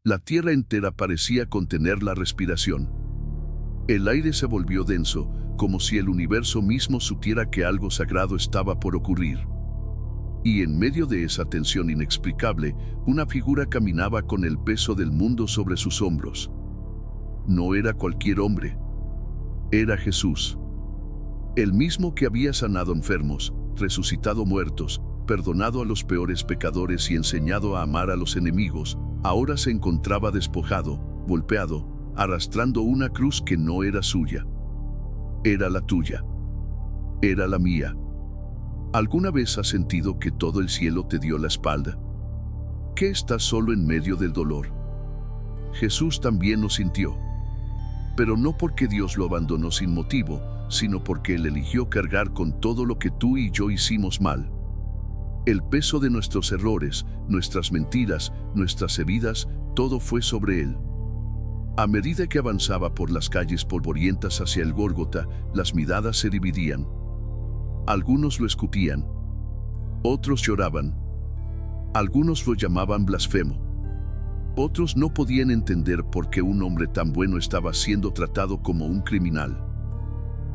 La tierra entera parecía contener la respiración. El aire se volvió denso, como si el universo mismo supiera que algo sagrado estaba por ocurrir. Y en medio de esa tensión inexplicable, una figura caminaba con el peso del mundo sobre sus hombros. No era cualquier hombre. Era Jesús. El mismo que había sanado enfermos, resucitado muertos, perdonado a los peores pecadores y enseñado a amar a los enemigos, ahora se encontraba despojado, golpeado, arrastrando una cruz que no era suya. Era la tuya. Era la mía. ¿Alguna vez has sentido que todo el cielo te dio la espalda? ¿Que estás solo en medio del dolor? Jesús también lo sintió. Pero no porque Dios lo abandonó sin motivo, sino porque Él eligió cargar con todo lo que tú y yo hicimos mal. El peso de nuestros errores, nuestras mentiras, nuestras heridas, todo fue sobre Él. A medida que avanzaba por las calles polvorientas hacia el Gólgota, las miradas se dividían. Algunos lo escupían. Otros lloraban. Algunos lo llamaban blasfemo. Otros no podían entender por qué un hombre tan bueno estaba siendo tratado como un criminal.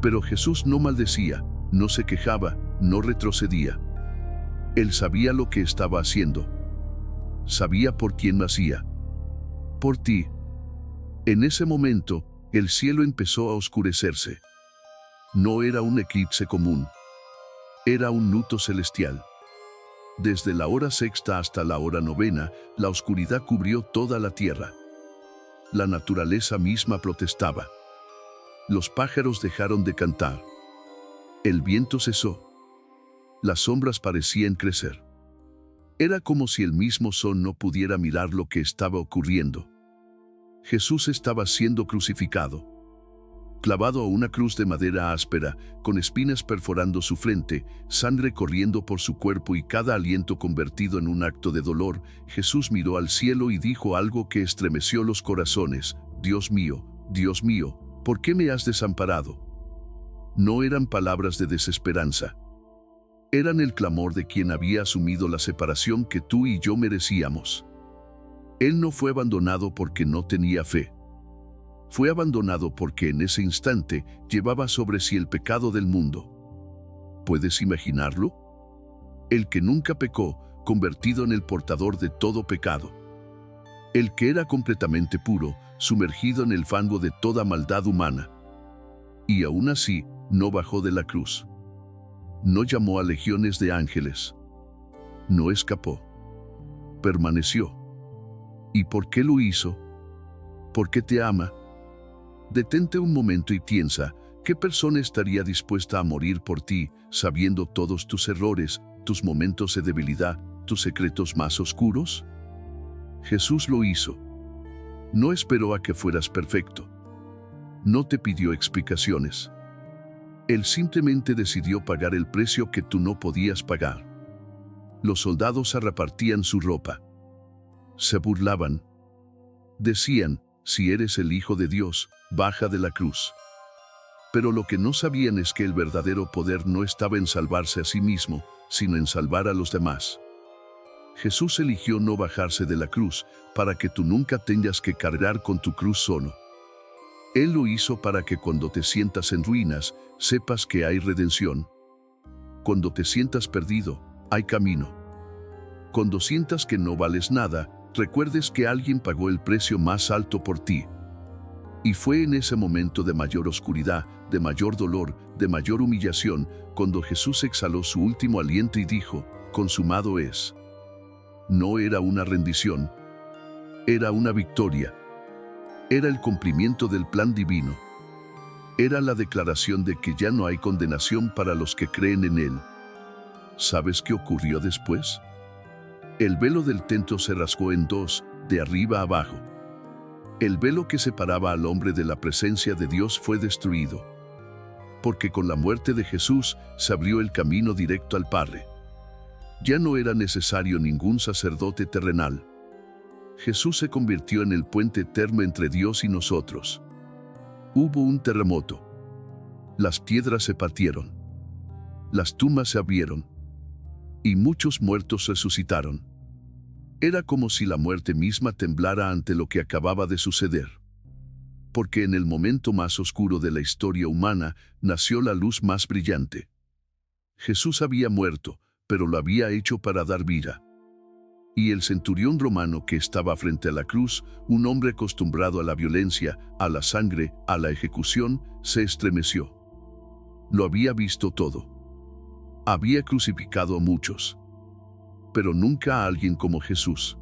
Pero Jesús no maldecía, no se quejaba, no retrocedía. Él sabía lo que estaba haciendo. Sabía por quién lo hacía. Por ti. En ese momento, el cielo empezó a oscurecerse. No era un eclipse común. Era un luto celestial. Desde la hora sexta hasta la hora novena, la oscuridad cubrió toda la tierra. La naturaleza misma protestaba. Los pájaros dejaron de cantar. El viento cesó. Las sombras parecían crecer. Era como si el mismo sol no pudiera mirar lo que estaba ocurriendo. Jesús estaba siendo crucificado. Clavado a una cruz de madera áspera, con espinas perforando su frente, sangre corriendo por su cuerpo y cada aliento convertido en un acto de dolor, Jesús miró al cielo y dijo algo que estremeció los corazones: Dios mío, ¿por qué me has desamparado? No eran palabras de desesperanza. Eran el clamor de quien había asumido la separación que tú y yo merecíamos. Él no fue abandonado porque no tenía fe. Fue abandonado porque en ese instante llevaba sobre sí el pecado del mundo. ¿Puedes imaginarlo? El que nunca pecó, convertido en el portador de todo pecado. El que era completamente puro, sumergido en el fango de toda maldad humana. Y aún así, no bajó de la cruz. No llamó a legiones de ángeles. No escapó. Permaneció. ¿Y por qué lo hizo? Porque te ama. Detente un momento y piensa, ¿qué persona estaría dispuesta a morir por ti, sabiendo todos tus errores, tus momentos de debilidad, tus secretos más oscuros? Jesús lo hizo. No esperó a que fueras perfecto. No te pidió explicaciones. Él simplemente decidió pagar el precio que tú no podías pagar. Los soldados repartían su ropa. Se burlaban. Decían: si eres el Hijo de Dios, baja de la cruz. Pero lo que no sabían es que el verdadero poder no estaba en salvarse a sí mismo, sino en salvar a los demás. Jesús eligió no bajarse de la cruz, para que tú nunca tengas que cargar con tu cruz solo. Él lo hizo para que cuando te sientas en ruinas, sepas que hay redención. Cuando te sientas perdido, hay camino. Cuando sientas que no vales nada, recuerdes que alguien pagó el precio más alto por ti. Y fue en ese momento de mayor oscuridad, de mayor dolor, de mayor humillación, cuando Jesús exhaló su último aliento y dijo: consumado es. No era una rendición. Era una victoria. Era el cumplimiento del plan divino. Era la declaración de que ya no hay condenación para los que creen en Él. ¿Sabes qué ocurrió después? El velo del templo se rasgó en dos, de arriba a abajo. El velo que separaba al hombre de la presencia de Dios fue destruido. Porque con la muerte de Jesús se abrió el camino directo al Padre. Ya no era necesario ningún sacerdote terrenal. Jesús se convirtió en el puente eterno entre Dios y nosotros. Hubo un terremoto. Las piedras se partieron. Las tumbas se abrieron. Y muchos muertos resucitaron. Era como si la muerte misma temblara ante lo que acababa de suceder. Porque en el momento más oscuro de la historia humana nació la luz más brillante. Jesús había muerto, pero lo había hecho para dar vida. Y el centurión romano que estaba frente a la cruz, un hombre acostumbrado a la violencia, a la sangre, a la ejecución, se estremeció. Lo había visto todo. Había crucificado a muchos, pero nunca a alguien como Jesús.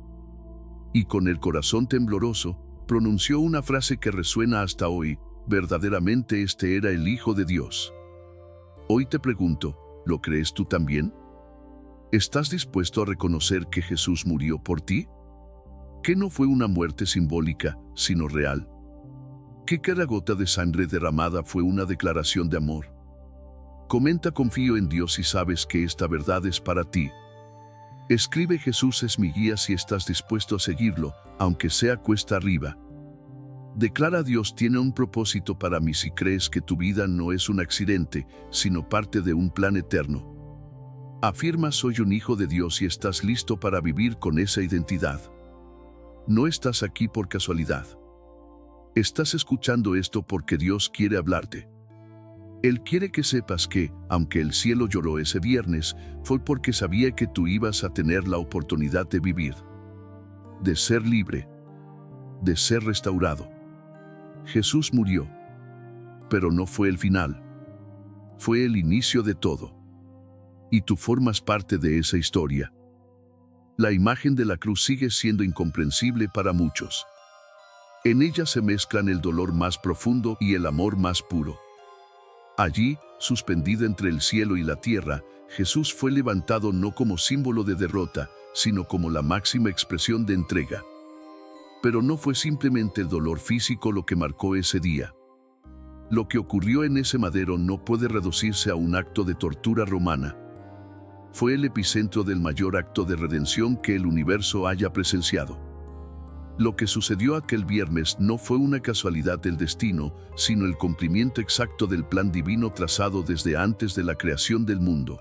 Y con el corazón tembloroso, pronunció una frase que resuena hasta hoy: verdaderamente este era el Hijo de Dios. Hoy te pregunto, ¿lo crees tú también? ¿Estás dispuesto a reconocer que Jesús murió por ti? Que no fue una muerte simbólica, sino real. Que cada gota de sangre derramada fue una declaración de amor. Comenta: confío en Dios y sabes que esta verdad es para ti. Escribe: Jesús es mi guía si estás dispuesto a seguirlo, aunque sea cuesta arriba. Declara: Dios tiene un propósito para mí si crees que tu vida no es un accidente, sino parte de un plan eterno. Afirma: soy un hijo de Dios y estás listo para vivir con esa identidad. No estás aquí por casualidad. Estás escuchando esto porque Dios quiere hablarte. Él quiere que sepas que, aunque el cielo lloró ese viernes, fue porque sabía que tú ibas a tener la oportunidad de vivir, de ser libre, de ser restaurado. Jesús murió, pero no fue el final. Fue el inicio de todo. Y tú formas parte de esa historia. La imagen de la cruz sigue siendo incomprensible para muchos. En ella se mezclan el dolor más profundo y el amor más puro. Allí, suspendido entre el cielo y la tierra, Jesús fue levantado no como símbolo de derrota, sino como la máxima expresión de entrega. Pero no fue simplemente el dolor físico lo que marcó ese día. Lo que ocurrió en ese madero no puede reducirse a un acto de tortura romana. Fue el epicentro del mayor acto de redención que el universo haya presenciado. Lo que sucedió aquel viernes no fue una casualidad del destino, sino el cumplimiento exacto del plan divino trazado desde antes de la creación del mundo.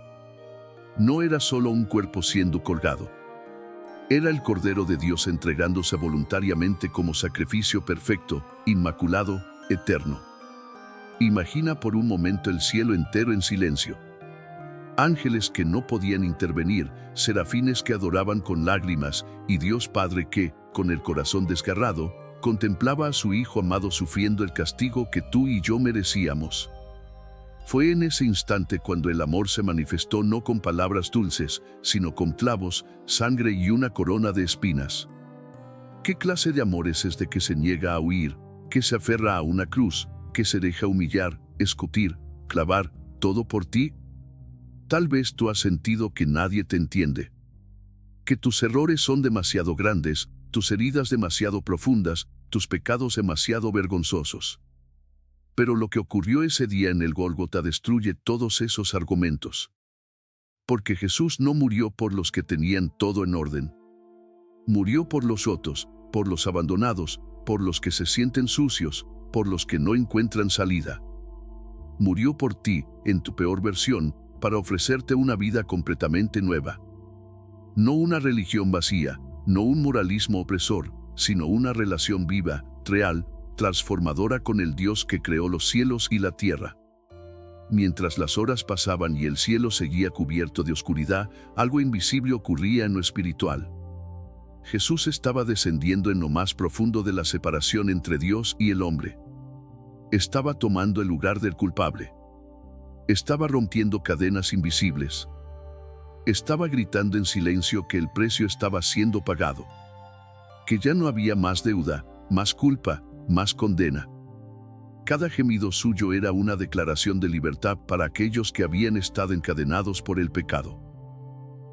No era solo un cuerpo siendo colgado. Era el Cordero de Dios entregándose voluntariamente como sacrificio perfecto, inmaculado, eterno. Imagina por un momento el cielo entero en silencio. Ángeles que no podían intervenir, serafines que adoraban con lágrimas, y Dios Padre que, con el corazón desgarrado, contemplaba a su Hijo amado sufriendo el castigo que tú y yo merecíamos. Fue en ese instante cuando el amor se manifestó no con palabras dulces, sino con clavos, sangre y una corona de espinas. ¿Qué clase de amor es este que se niega a huir, que se aferra a una cruz, que se deja humillar, escutir, clavar, todo por ti? Tal vez tú has sentido que nadie te entiende, que tus errores son demasiado grandes, tus heridas demasiado profundas, tus pecados demasiado vergonzosos. Pero lo que ocurrió ese día en el Gólgota destruye todos esos argumentos. Porque Jesús no murió por los que tenían todo en orden. Murió por los rotos, por los abandonados, por los que se sienten sucios, por los que no encuentran salida. Murió por ti, en tu peor versión, para ofrecerte una vida completamente nueva. No una religión vacía, no un moralismo opresor, sino una relación viva, real, transformadora con el Dios que creó los cielos y la tierra. Mientras las horas pasaban y el cielo seguía cubierto de oscuridad, algo invisible ocurría en lo espiritual. Jesús estaba descendiendo en lo más profundo de la separación entre Dios y el hombre. Estaba tomando el lugar del culpable. Estaba rompiendo cadenas invisibles. Estaba gritando en silencio que el precio estaba siendo pagado. Que ya no había más deuda, más culpa, más condena. Cada gemido suyo era una declaración de libertad para aquellos que habían estado encadenados por el pecado.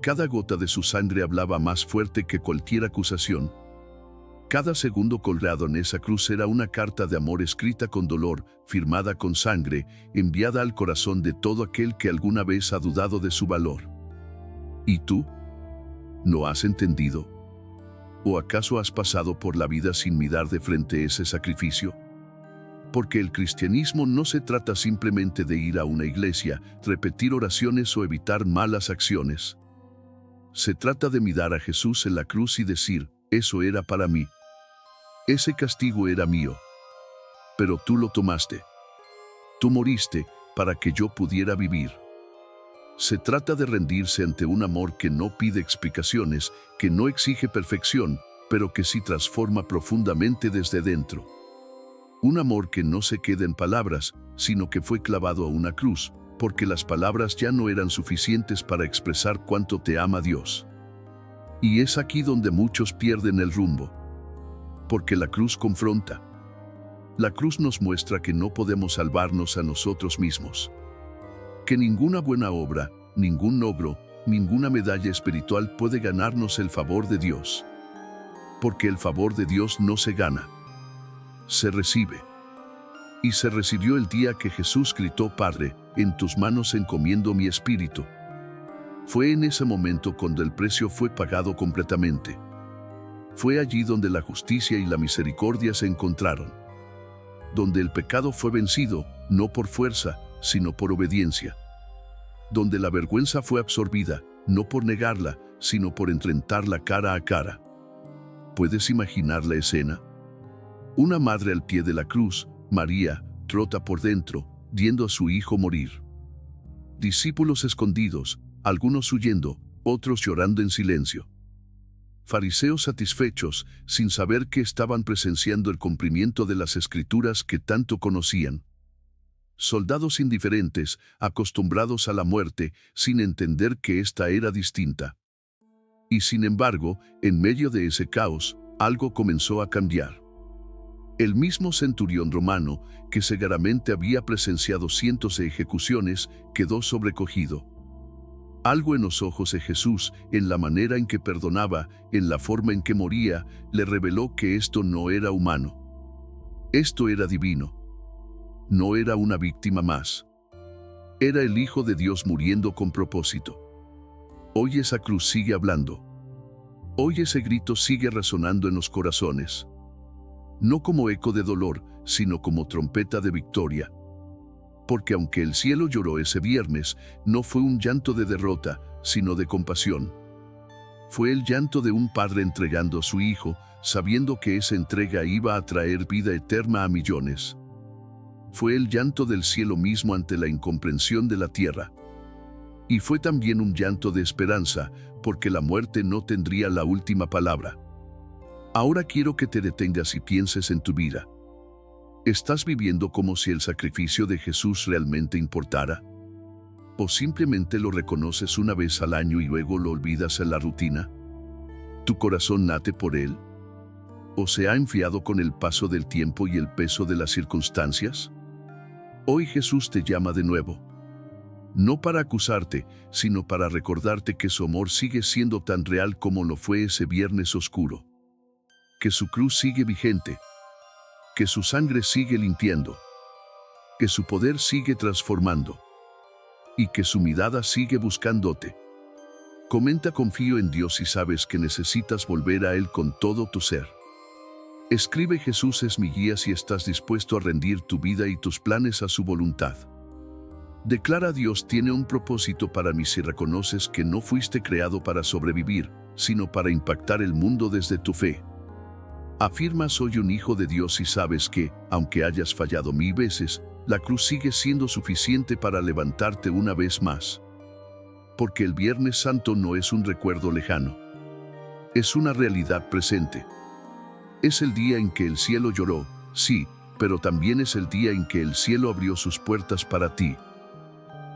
Cada gota de su sangre hablaba más fuerte que cualquier acusación. Cada segundo colgado en esa cruz era una carta de amor escrita con dolor, firmada con sangre, enviada al corazón de todo aquel que alguna vez ha dudado de su valor. ¿Y tú? ¿No has entendido? ¿O acaso has pasado por la vida sin mirar de frente ese sacrificio? Porque el cristianismo no se trata simplemente de ir a una iglesia, repetir oraciones o evitar malas acciones. Se trata de mirar a Jesús en la cruz y decir, eso era para mí. Ese castigo era mío. Pero tú lo tomaste. Tú moriste para que yo pudiera vivir. Se trata de rendirse ante un amor que no pide explicaciones, que no exige perfección, pero que sí transforma profundamente desde dentro. Un amor que no se queda en palabras, sino que fue clavado a una cruz, porque las palabras ya no eran suficientes para expresar cuánto te ama Dios. Y es aquí donde muchos pierden el rumbo. Porque la cruz confronta. La cruz nos muestra que no podemos salvarnos a nosotros mismos. Que ninguna buena obra, ningún logro, ninguna medalla espiritual puede ganarnos el favor de Dios. Porque el favor de Dios no se gana, se recibe. Y se recibió el día que Jesús gritó, Padre, en tus manos encomiendo mi espíritu. Fue en ese momento cuando el precio fue pagado completamente. Fue allí donde la justicia y la misericordia se encontraron. Donde el pecado fue vencido, no por fuerza, sino por obediencia. Donde la vergüenza fue absorbida, no por negarla, sino por enfrentarla cara a cara. ¿Puedes imaginar la escena? Una madre al pie de la cruz, María, rota por dentro, viendo a su hijo morir. Discípulos escondidos, algunos huyendo, otros llorando en silencio. Fariseos satisfechos, sin saber que estaban presenciando el cumplimiento de las Escrituras que tanto conocían. Soldados indiferentes, acostumbrados a la muerte, sin entender que ésta era distinta. Y sin embargo, en medio de ese caos, algo comenzó a cambiar. El mismo centurión romano, que seguramente había presenciado cientos de ejecuciones, quedó sobrecogido. Algo en los ojos de Jesús, en la manera en que perdonaba, en la forma en que moría, le reveló que esto no era humano. Esto era divino. No era una víctima más. Era el Hijo de Dios muriendo con propósito. Hoy esa cruz sigue hablando. Hoy ese grito sigue resonando en los corazones. No como eco de dolor, sino como trompeta de victoria. Porque aunque el cielo lloró ese viernes, no fue un llanto de derrota, sino de compasión. Fue el llanto de un padre entregando a su hijo, sabiendo que esa entrega iba a traer vida eterna a millones. Fue el llanto del cielo mismo ante la incomprensión de la tierra. Y fue también un llanto de esperanza, porque la muerte no tendría la última palabra. Ahora quiero que te detengas y pienses en tu vida. ¿Estás viviendo como si el sacrificio de Jesús realmente importara? ¿O simplemente lo reconoces una vez al año y luego lo olvidas en la rutina? ¿Tu corazón late por él? ¿O se ha enfriado con el paso del tiempo y el peso de las circunstancias? Hoy Jesús te llama de nuevo. No para acusarte, sino para recordarte que su amor sigue siendo tan real como lo fue ese viernes oscuro. Que su cruz sigue vigente. Que su sangre sigue limpiando. Que su poder sigue transformando. Y que su mirada sigue buscándote. Comenta: confío en Dios y sabes que necesitas volver a Él con todo tu ser. Escribe: Jesús es mi guía si estás dispuesto a rendir tu vida y tus planes a su voluntad. Declara: Dios tiene un propósito para mí si reconoces que no fuiste creado para sobrevivir, sino para impactar el mundo desde tu fe. Afirma: soy un hijo de Dios y sabes que, aunque hayas fallado 1000 veces, la cruz sigue siendo suficiente para levantarte una vez más. Porque el Viernes Santo no es un recuerdo lejano. Es una realidad presente. Es el día en que el cielo lloró, sí, pero también es el día en que el cielo abrió sus puertas para ti.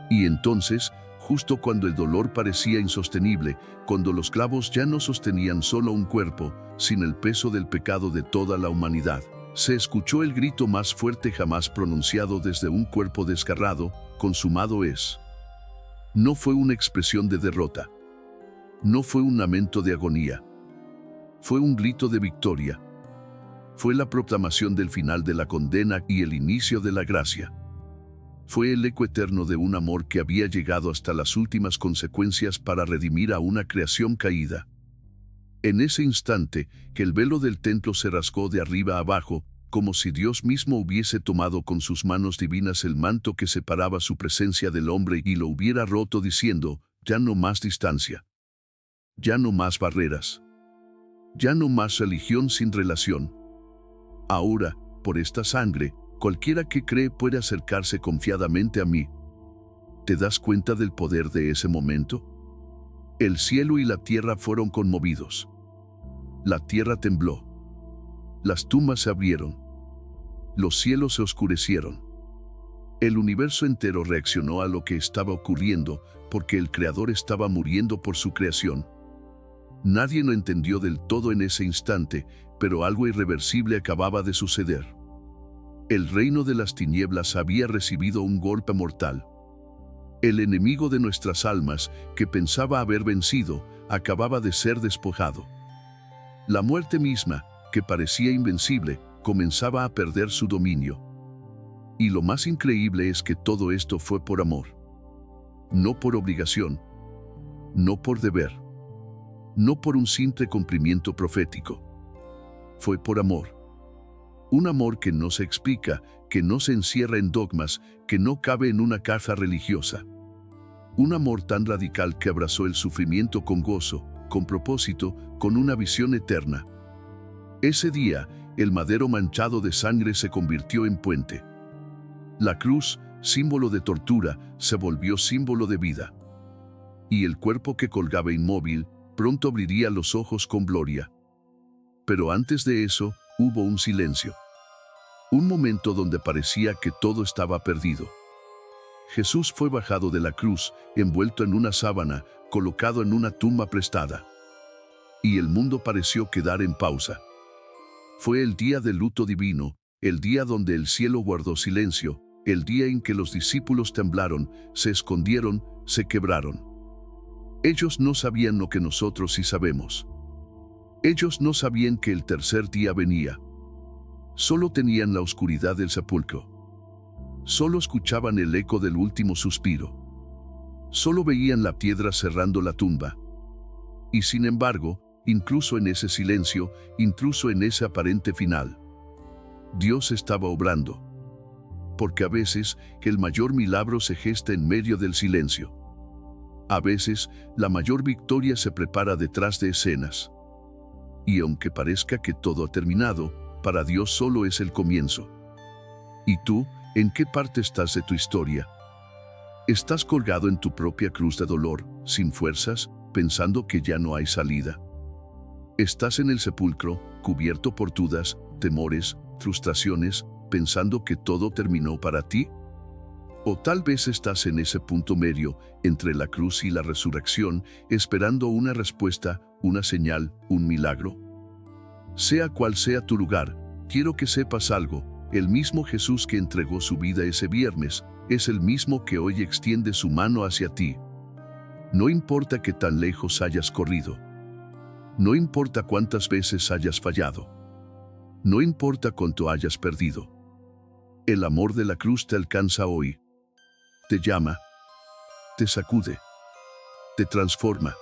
Y entonces, justo cuando el dolor parecía insostenible, cuando los clavos ya no sostenían solo un cuerpo, sin el peso del pecado de toda la humanidad, se escuchó el grito más fuerte jamás pronunciado desde un cuerpo desgarrado: consumado es. No fue una expresión de derrota. No fue un lamento de agonía. Fue un grito de victoria. Fue la proclamación del final de la condena y el inicio de la gracia. Fue el eco eterno de un amor que había llegado hasta las últimas consecuencias para redimir a una creación caída. En ese instante, que el velo del templo se rasgó de arriba a abajo, como si Dios mismo hubiese tomado con sus manos divinas el manto que separaba su presencia del hombre y lo hubiera roto diciendo: ya no más distancia. Ya no más barreras. Ya no más religión sin relación. Ahora, por esta sangre, cualquiera que cree puede acercarse confiadamente a mí. ¿Te das cuenta del poder de ese momento? El cielo y la tierra fueron conmovidos. La tierra tembló. Las tumbas se abrieron. Los cielos se oscurecieron. El universo entero reaccionó a lo que estaba ocurriendo porque el Creador estaba muriendo por su creación. Nadie lo entendió del todo en ese instante, pero algo irreversible acababa de suceder. El reino de las tinieblas había recibido un golpe mortal. El enemigo de nuestras almas, que pensaba haber vencido, acababa de ser despojado. La muerte misma, que parecía invencible, comenzaba a perder su dominio. Y lo más increíble es que todo esto fue por amor. No por obligación. No por deber. No por un simple cumplimiento profético. Fue por amor. Un amor que no se explica, que no se encierra en dogmas, que no cabe en una caja religiosa. Un amor tan radical que abrazó el sufrimiento con gozo, con propósito, con una visión eterna. Ese día, el madero manchado de sangre se convirtió en puente. La cruz, símbolo de tortura, se volvió símbolo de vida. Y el cuerpo que colgaba inmóvil, pronto abriría los ojos con gloria. Pero antes de eso, hubo un silencio. Un momento donde parecía que todo estaba perdido. Jesús fue bajado de la cruz, envuelto en una sábana, colocado en una tumba prestada. Y el mundo pareció quedar en pausa. Fue el día del luto divino, el día donde el cielo guardó silencio, el día en que los discípulos temblaron, se escondieron, se quebraron. Ellos no sabían lo que nosotros sí sabemos. Ellos no sabían que el tercer día venía. Solo tenían la oscuridad del sepulcro. Solo escuchaban el eco del último suspiro. Solo veían la piedra cerrando la tumba. Y sin embargo, incluso en ese silencio, incluso en ese aparente final, Dios estaba obrando. Porque a veces el mayor milagro se gesta en medio del silencio. A veces la mayor victoria se prepara detrás de escenas. Y aunque parezca que todo ha terminado, para Dios solo es el comienzo. ¿Y tú, en qué parte estás de tu historia? ¿Estás colgado en tu propia cruz de dolor, sin fuerzas, pensando que ya no hay salida? ¿Estás en el sepulcro, cubierto por dudas, temores, frustraciones, pensando que todo terminó para ti? O tal vez estás en ese punto medio, entre la cruz y la resurrección, esperando una respuesta, una señal, un milagro. Sea cual sea tu lugar, quiero que sepas algo: el mismo Jesús que entregó su vida ese viernes, es el mismo que hoy extiende su mano hacia ti. No importa qué tan lejos hayas corrido. No importa cuántas veces hayas fallado. No importa cuánto hayas perdido. El amor de la cruz te alcanza hoy. Te llama, te sacude, te transforma.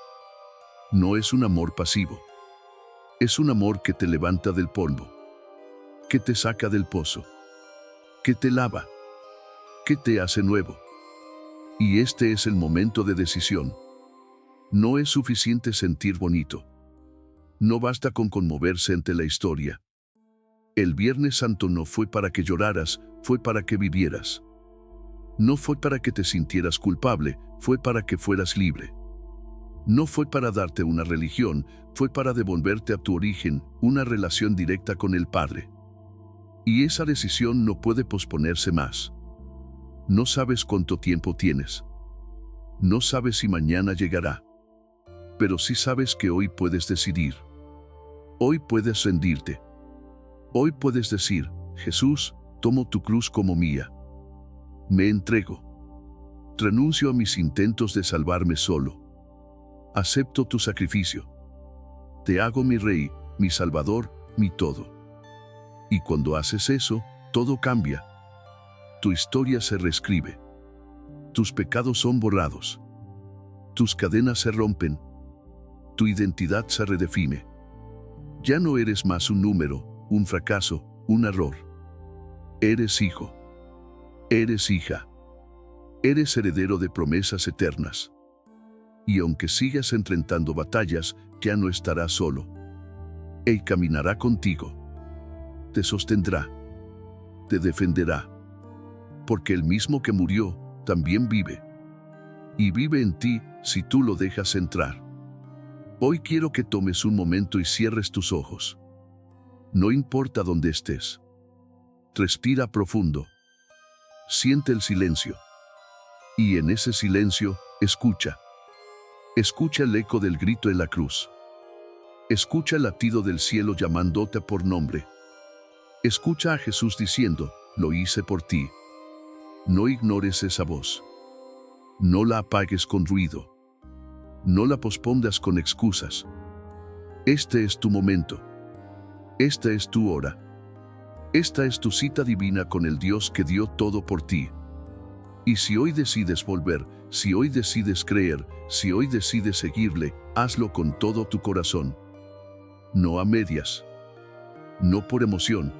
No es un amor pasivo. Es un amor que te levanta del polvo, que te saca del pozo, que te lava, que te hace nuevo. Y este es el momento de decisión. No es suficiente sentir bonito. No basta con conmoverse ante la historia. El Viernes Santo no fue para que lloraras, fue para que vivieras. No fue para que te sintieras culpable, fue para que fueras libre. No fue para darte una religión, fue para devolverte a tu origen, una relación directa con el Padre. Y esa decisión no puede posponerse más. No sabes cuánto tiempo tienes. No sabes si mañana llegará. Pero sí sabes que hoy puedes decidir. Hoy puedes rendirte. Hoy puedes decir: Jesús, tomo tu cruz como mía. Me entrego. Renuncio a mis intentos de salvarme solo. Acepto tu sacrificio. Te hago mi Rey, mi Salvador, mi todo. Y cuando haces eso, todo cambia. Tu historia se reescribe. Tus pecados son borrados. Tus cadenas se rompen. Tu identidad se redefine. Ya no eres más un número, un fracaso, un error. Eres hijo. Eres hija. Eres heredero de promesas eternas. Y aunque sigas enfrentando batallas, ya no estarás solo. Él caminará contigo. Te sostendrá. Te defenderá. Porque el mismo que murió, también vive. Y vive en ti si tú lo dejas entrar. Hoy quiero que tomes un momento y cierres tus ojos. No importa dónde estés. Respira profundo. Siente el silencio. Y en ese silencio, escucha. Escucha el eco del grito en la cruz. Escucha el latido del cielo llamándote por nombre. Escucha a Jesús diciendo, lo hice por ti. No ignores esa voz. No la apagues con ruido. No la pospongas con excusas. Este es tu momento. Esta es tu hora. Esta es tu cita divina con el Dios que dio todo por ti. Y si hoy decides volver, si hoy decides creer, si hoy decides seguirle, hazlo con todo tu corazón. No a medias. No por emoción.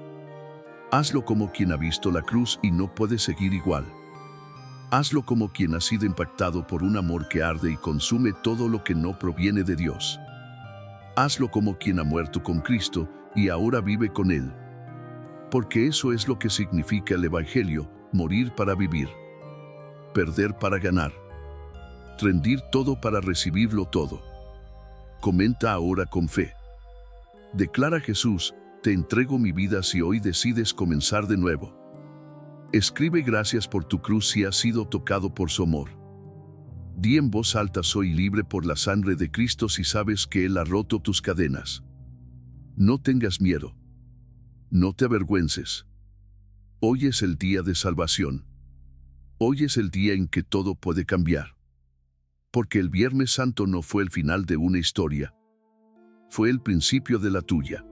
Hazlo como quien ha visto la cruz y no puede seguir igual. Hazlo como quien ha sido impactado por un amor que arde y consume todo lo que no proviene de Dios. Hazlo como quien ha muerto con Cristo y ahora vive con Él. Porque eso es lo que significa el Evangelio, morir para vivir. Perder para ganar. Rendir todo para recibirlo todo. Comenta ahora con fe. Declara Jesús, te entrego mi vida si hoy decides comenzar de nuevo. Escribe gracias por tu cruz si has sido tocado por su amor. Di en voz alta soy libre por la sangre de Cristo si sabes que Él ha roto tus cadenas. No tengas miedo. No te avergüences. Hoy es el día de salvación. Hoy es el día en que todo puede cambiar. Porque el Viernes Santo no fue el final de una historia. Fue el principio de la tuya.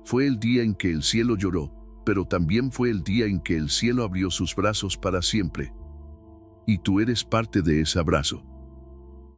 Fue el día en que el cielo lloró, pero también fue el día en que el cielo abrió sus brazos para siempre. Y tú eres parte de ese abrazo.